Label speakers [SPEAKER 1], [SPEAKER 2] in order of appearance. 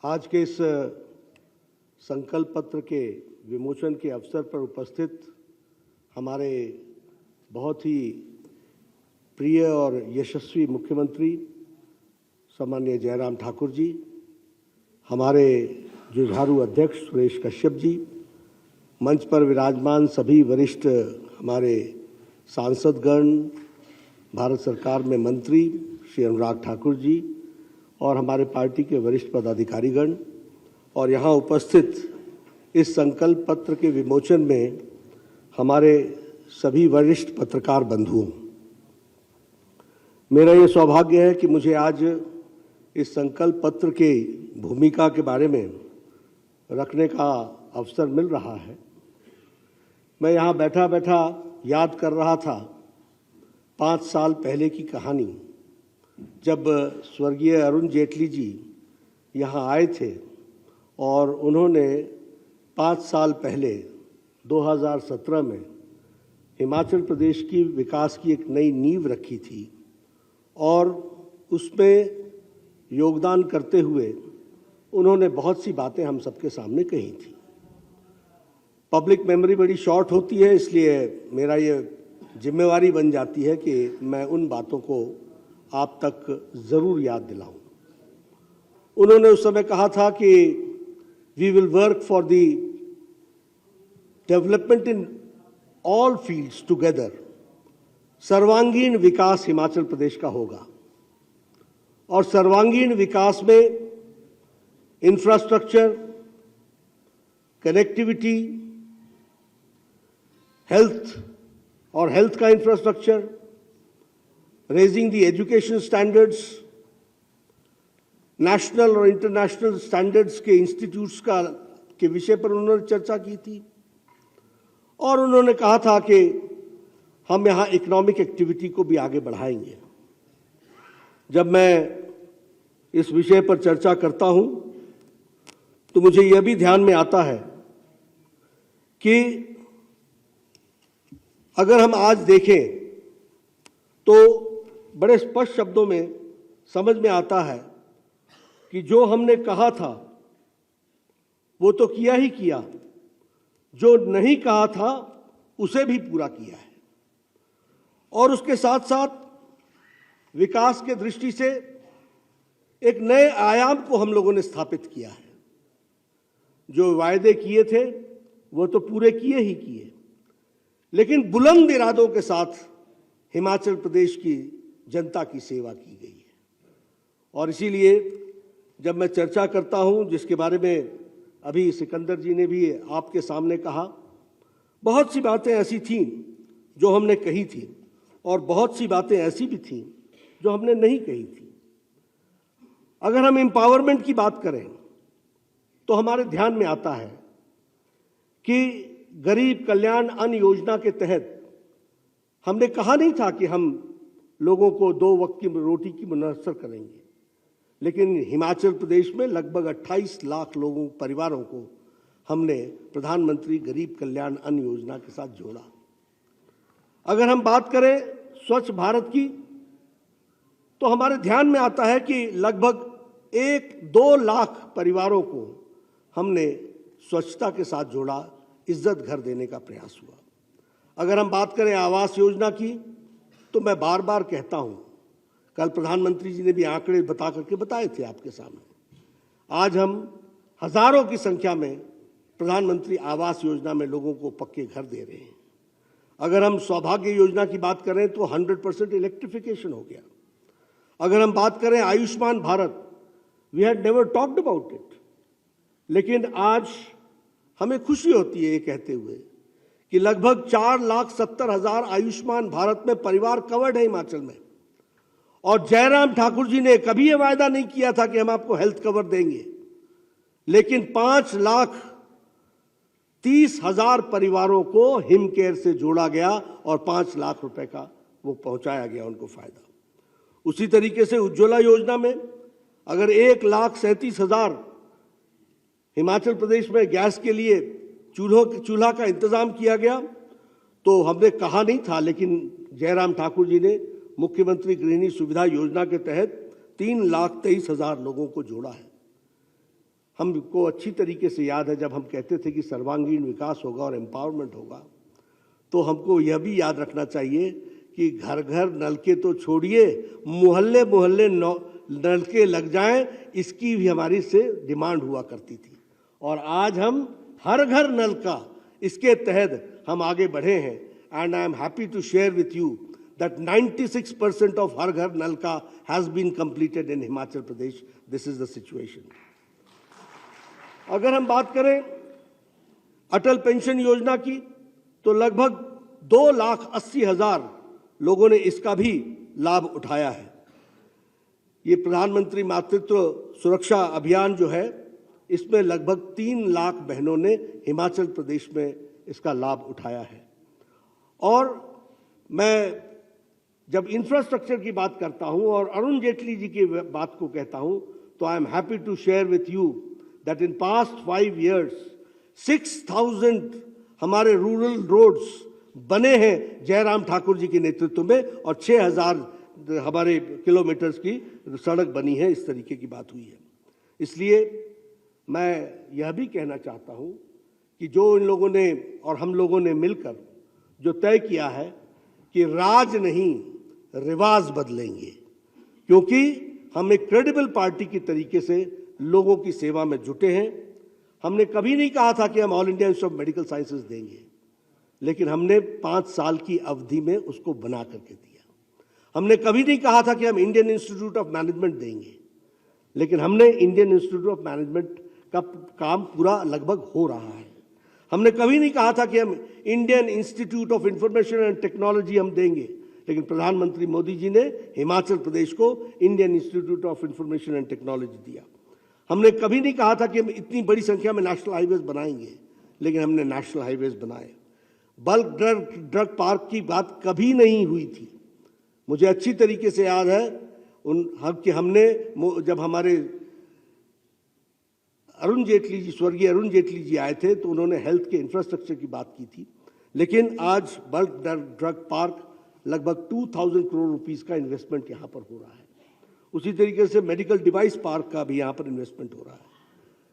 [SPEAKER 1] आज के इस संकल्प पत्र के विमोचन के अवसर पर उपस्थित हमारे बहुत ही प्रिय और यशस्वी मुख्यमंत्री सम्माननीय जयराम ठाकुर जी, हमारे जुझारू अध्यक्ष सुरेश कश्यप जी, मंच पर विराजमान सभी वरिष्ठ हमारे सांसदगण, भारत सरकार में मंत्री श्री अनुराग ठाकुर जी और हमारे पार्टी के वरिष्ठ पदाधिकारीगण और यहाँ उपस्थित इस संकल्प पत्र के विमोचन में हमारे सभी वरिष्ठ पत्रकार बंधुओं, मेरा ये सौभाग्य है कि मुझे आज इस संकल्प पत्र के भूमिका के बारे में रखने का अवसर मिल रहा है। मैं यहाँ बैठा बैठा याद कर रहा था 5 साल पहले की कहानी, जब स्वर्गीय अरुण जेटली जी यहाँ आए थे और उन्होंने 5 साल पहले 2017 में हिमाचल प्रदेश की विकास की एक नई नींव रखी थी और उसमें योगदान करते हुए उन्होंने बहुत सी बातें हम सबके सामने कही थी। पब्लिक मेमोरी बड़ी शॉर्ट होती है, इसलिए मेरा ये जिम्मेवारी बन जाती है कि मैं उन बातों को आप तक ज़रूर याद दिलाऊं। उन्होंने उस समय कहा था कि we will work for the development in all fields together, सर्वांगीण विकास हिमाचल प्रदेश का होगा और सर्वांगीण विकास में इंफ्रास्ट्रक्चर, कनेक्टिविटी, हेल्थ और हेल्थ का infrastructure, raising the education standards, national और इंटरनेशनल स्टैंडर्ड्स के इंस्टीट्यूट्स के विषय पर उन्होंने चर्चा की थी और उन्होंने कहा था कि हम यहाँ इकोनॉमिक एक्टिविटी को भी आगे बढ़ाएंगे। जब मैं इस विषय पर चर्चा करता हूँ तो मुझे यह भी ध्यान में आता है कि अगर हम आज देखें तो बड़े स्पष्ट शब्दों में समझ में आता है कि जो हमने कहा था वो तो किया ही किया, जो नहीं कहा था उसे भी पूरा किया है और उसके साथ साथ विकास के दृष्टि से एक नए आयाम को हम लोगों ने स्थापित किया है। जो वायदे किए थे वो तो पूरे किए ही किए, लेकिन बुलंद इरादों के साथ हिमाचल प्रदेश की जनता की सेवा की गई है। और इसीलिए जब मैं चर्चा करता हूं, जिसके बारे में अभी सिकंदर जी ने भी आपके सामने कहा, बहुत सी बातें ऐसी थीं जो हमने कही थी और बहुत सी बातें ऐसी भी थीं जो हमने नहीं कही थी। अगर हम एम्पावरमेंट की बात करें तो हमारे ध्यान में आता है कि गरीब कल्याण अन्न योजना के तहत हमने कहा नहीं था कि हम लोगों को 2 वक्त की रोटी की मुयस्सर करेंगे, लेकिन हिमाचल प्रदेश में लगभग 28 लाख परिवारों को हमने प्रधानमंत्री गरीब कल्याण अन्न योजना के साथ जोड़ा। अगर हम बात करें स्वच्छ भारत की तो हमारे ध्यान में आता है कि लगभग 1-2 लाख परिवारों को हमने स्वच्छता के साथ जोड़ा, इज्जत घर देने का प्रयास हुआ। अगर हम बात करें आवास योजना की तो मैं बार बार कहता हूं, कल प्रधानमंत्री जी ने भी आंकड़े बता करके बताए थे आपके सामने, आज हम हजारों की संख्या में प्रधानमंत्री आवास योजना में लोगों को पक्के घर दे रहे हैं। अगर हम सौभाग्य योजना की बात करें तो 100% इलेक्ट्रिफिकेशन हो गया। अगर हम बात करें Ayushman Bharat, we had never talked about it, लेकिन आज हमें खुशी होती है ये कहते हुए कि लगभग 4,70,000 आयुष्मान भारत में परिवार कवर्ड है हिमाचल में। और जयराम ठाकुर जी ने कभी ये वायदा नहीं किया था कि हम आपको हेल्थ कवर देंगे, लेकिन 5,30,000 परिवारों को हिम केयर से जोड़ा गया और 5 लाख रुपए का वो पहुंचाया गया उनको फायदा। उसी तरीके से उज्ज्वला योजना में अगर 1,37,000 हिमाचल प्रदेश में गैस के लिए चूल्हा का इंतजाम किया गया, तो हमने कहा नहीं था, लेकिन जयराम ठाकुर जी ने मुख्यमंत्री गृहिणी सुविधा योजना के तहत 3,23,000 लोगों को जोड़ा है। हमको अच्छी तरीके से याद है जब हम कहते थे कि सर्वांगीण विकास होगा और एम्पावरमेंट होगा, तो हमको यह भी याद रखना चाहिए कि घर घर नलके तो छोड़िए, मोहल्ले मोहल्ले नलके लग जाएं, इसकी भी हमारी से डिमांड हुआ करती थी। और आज हम हर घर नल का, इसके तहत हम आगे बढ़े हैं। And I am happy to share with you that 96% of Har Ghar Nalka has been completed in Himachal Pradesh. This is the situation. अगर हम बात करें अटल पेंशन योजना की, तो लगभग 2,80,000 लोगों ने इसका भी लाभ उठाया है। ये प्रधानमंत्री मातृत्व सुरक्षा अभियान जो है, इसमें लगभग 3 लाख बहनों ने हिमाचल प्रदेश में इसका लाभ उठाया है। और मैं जब इंफ्रास्ट्रक्चर की बात करता हूं और अरुण जेटली जी की बात को कहता हूं, तो I am happy to share with you that in past 5 years 6,000 हमारे रूरल रोड्स बने हैं जयराम ठाकुर जी के नेतृत्व में, और 6,000 हमारे किलोमीटर्स की सड़क बनी है। इस तरीके की बात हुई है। इसलिए मैं यह भी कहना चाहता हूं कि जो इन लोगों ने और हम लोगों ने मिलकर जो तय किया है कि राज नहीं रिवाज बदलेंगे, क्योंकि हम एक क्रेडिबल पार्टी की तरीके से लोगों की सेवा में जुटे हैं। हमने कभी नहीं कहा था कि हम all India institute of medical sciences देंगे, लेकिन हमने 5 साल की अवधि में उसको बना करके दिया। हमने कभी नहीं कहा था कि हम इंडियन इंस्टीट्यूट ऑफ मैनेजमेंट देंगे, लेकिन हमने इंडियन इंस्टीट्यूट ऑफ मैनेजमेंट का काम पूरा लगभग हो रहा है। हमने कभी नहीं कहा था कि हम Indian institute of information and technology हम देंगे, लेकिन प्रधानमंत्री मोदी जी ने हिमाचल प्रदेश को Indian institute of information and technology दिया। हमने कभी नहीं कहा था कि हम इतनी बड़ी संख्या में नेशनल हाईवेज बनाएंगे, लेकिन हमने नेशनल हाईवेज बनाए। बल्क ड्रग पार्क की बात कभी नहीं हुई थी। मुझे अच्छी तरीके से याद है कि हमने जब हमारे अरुण जेटली जी, स्वर्गीय अरुण जेटली जी आए थे, तो उन्होंने हेल्थ के इंफ्रास्ट्रक्चर की बात की थी। लेकिन आज बल्क ड्रग पार्क लगभग 2,000 करोड़ रुपीस का इन्वेस्टमेंट यहाँ पर हो रहा है। उसी तरीके से मेडिकल डिवाइस पार्क का भी यहाँ पर इन्वेस्टमेंट हो रहा है।